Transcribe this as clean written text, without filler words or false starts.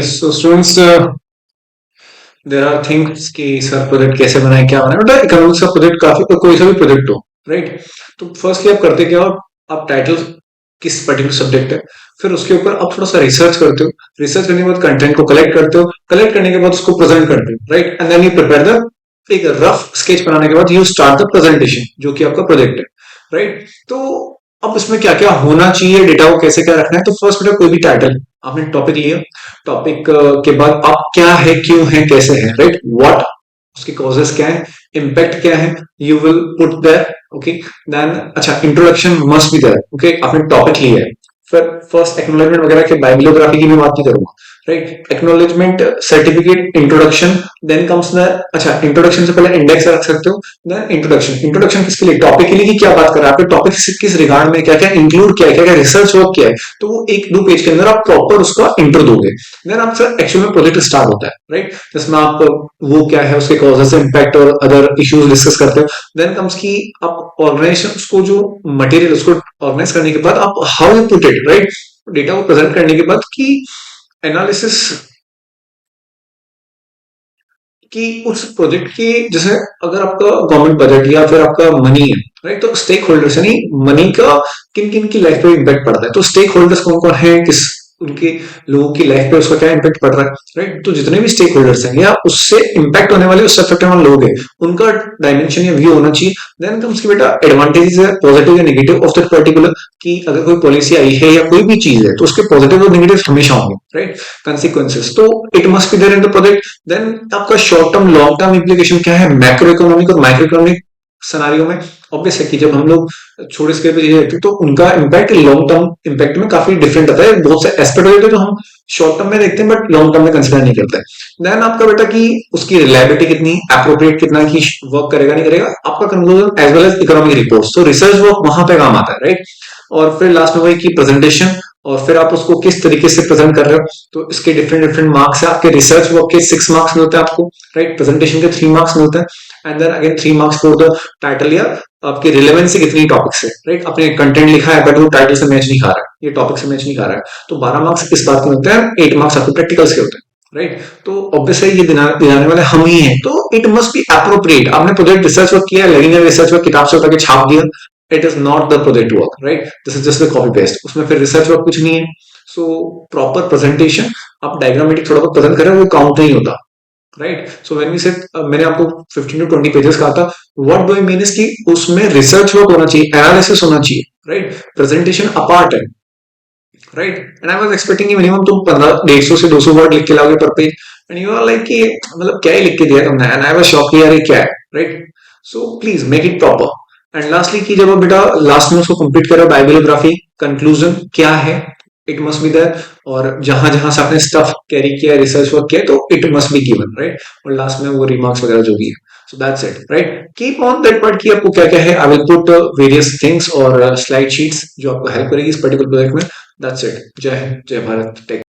So students, there are things कि sir project कैसे बनाए क्या बनाए, बट इकोनॉमिक्स का प्रोजेक्ट काफी कोई सा भी प्रोजेक्ट हो, राइट। तो फर्स्टली आप करते क्या हो, आप टाइटल किस पर्टिकुलर सब्जेक्ट है, फिर उसके ऊपर आप थोड़ा सा रिसर्च करते हो। रिसर्च करने के बाद कंटेंट को कलेक्ट करते हो, कलेक्ट करने के बाद उसको प्रेजेंट करते हो, right. And then you prepare the एक रफ स्केच बनाने के बाद यू स्टार्ट द प्रेजेंटेशन, जो कि आपका प्रोजेक्ट है, राइट। तो अब इसमें क्या क्या होना चाहिए, डेटा को कैसे क्या रखना है। तो फर्स्ट बेटा कोई भी टाइटल आपने टॉपिक लिया, टॉपिक के बाद आप क्या है, क्यों है, कैसे है, राइट, व्हाट, उसके कॉजेस क्या है, इम्पैक्ट क्या है, you will put there, okay. Then अच्छा, introduction must be there, okay. आपने टॉपिक लिया है, फिर फर्स्ट एक्नॉलेजमेंट वगैरह के बायोग्राफी की मैं बात नहीं करूंगा, right. Acknowledgement, certificate, introduction, then comes the, अच्छा इंट्रोडक्शन से पहले इंडेक्स रख सकते हो। देन इंट्रोडक्शन, इंट्रोडक्शन किसके लिए, टॉपिक के लिए कि क्या बात कर रहा है, आपके टॉपिक किस रिगार्ड में क्या क्या इंक्लूड किया है, क्या क्या रिसर्च वर्क किया है। तो वो एक दो पेज के अंदर आप प्रॉपर उसका इंट्रो दोगे। देन आपका एक्चुअल में प्रोजेक्ट स्टार्ट होता है, राइट। जिसमें आप वो क्या है, उसके कॉजेस, इम्पैक्ट और अदर इश्यूज डिस्कस करते हो। देन कम्स की आप ऑर्गेनाइजेशन, उसको जो मटेरियल उसको ऑर्गेनाइज करने के बाद आप how you put it, right, data को प्रेजेंट करने के बाद की एनालिसिस कि उस प्रोजेक्ट के, जैसे अगर आपका गवर्नमेंट बजट या फिर आपका मनी है, राइट, तो स्टेक होल्डर्स यानी मनी का किन किन की लाइफ पे इम्पैक्ट पड़ता है। तो स्टेक होल्डर्स कौन कौन है, किस उनके लोगों की लाइफ पे उसका क्या इम्पैक्ट पड़ रहा है, राइट। तो जितने भी स्टेक होल्डर्स हैं या उससे इम्पैक्ट होने वाले, उससे अफेक्ट होने वाले लोग हैं, उनका डायमेंशन या व्यू होना चाहिए। देन कम्स की बेटा एडवांटेजेस है, पॉजिटिव या नेगेटिव ऑफ दैट पर्टिकुलर, कि अगर कोई पॉलिसी आई है या कोई भी चीज है तो उसके पॉजिटिव और नेगेटिव हमेशा होंगे, राइट, कंसिक्वेंसेस। तो it must be there in the project. Then आपका short term long term implication क्या है, मैक्रो इकोनॉमिक और माइक्रो इकोनॉमिक सनारियों में। ऑब्वियस है कि जब हम लोग छोटे स्केल पे चीजें देखते हैं तो उनका इम्पैक्ट लॉन्ग टर्म इम्पैक्ट में काफी डिफरेंट आता है। बहुत से एस्पेक्ट होते हैं जो हम शॉर्ट टर्म में देखते हैं बट लॉन्ग टर्म में कंसिडर नहीं करते। देन आपका बेटा कि उसकी रिलायबिलिटी कितनी, अप्रोप्रिएट कितना, कि वर्क करेगा नहीं करेगा, आपका conclusion as well as economic report. तो रिसर्च वर्क वहां पे काम आता है, राइट। और फिर लास्ट में वही की प्रेजेंटेशन, और फिर आप उसको किस तरीके से प्रेजेंट कर रहे हो। तो इसके डिफरेंट डिफरेंट मार्क्स है। आपके रिसर्च वर्क के 6 मार्क्स मिलते हैं आपको, राइट। प्रेजेंटेशन के 3 मार्क्स मिलते हैं। And then again 3 marks for the title या आपकी रिलेवेंसी कितनी टॉपिक से, राइट। आपने कंटेंट लिखा है बट वो टाइटल से मैच नहीं खा रहा है, ये टॉपिक से मैच नहीं खा रहा है, तो 12 मार्क्स इस बात के मिलते हैं। 8 मार्क्स आपको प्रैक्टिकल्स के होते हैं, राइट। तो ऑब्वियसली ये दिलाने वाले हम ही हैं, तो इट मस्ट बी अप्रोप्रिएट। आपने प्रोजेक्ट रिसर्च वर्क किया, लगेंगे रिसर्च वर्क किताब से उठा के छाप दिया, it is not the project work, right. This is just the copy paste, उसमें फिर रिसर्च वर्क कुछ नहीं है। सो प्रॉपर प्रेजेंटेशन, आप डायग्रामेटिक थोड़ा बहुत प्रेजेंट कर रहे हो, वो काउंट नहीं होता, right. So when we said, मैंने आपको 15 टू 20 पेजेस कहा था, what do I mean is कि उसमें रिसर्च वर्क होना चाहिए, एनालिसिस होना चाहिए, राइट। प्रेजेंटेशन अपार्ट है, right. And I was expecting minimum तुम 150 से 200 वर्ड लिख के लाओगे per page, and you are like कि मतलब क्या ही लिख के दिया तुमने, एंड आई वाज शॉक्ड यार ये क्या है, right. So please make it proper. And lastly कि जब बेटा लास्ट में उसको कंप्लीट करो, बायोग्राफी कंक्लूजन क्या है, इट मस्ट बी देयर। और जहां जहां से आपने स्टफ कैरी किया, रिसर्च वर्क किया, तो it must be given, right. और लास्ट में वो रिमार्क्स वगैरह जो भी है, so that's it, right. Keep on that part कि आपको क्या क्या है। I will put various things और स्लाइड शीट्स जो आपको हेल्प करेगी इस पर्टिकुलर प्रोजेक्ट में। That's it. जय हिंद, जय भारत, टेक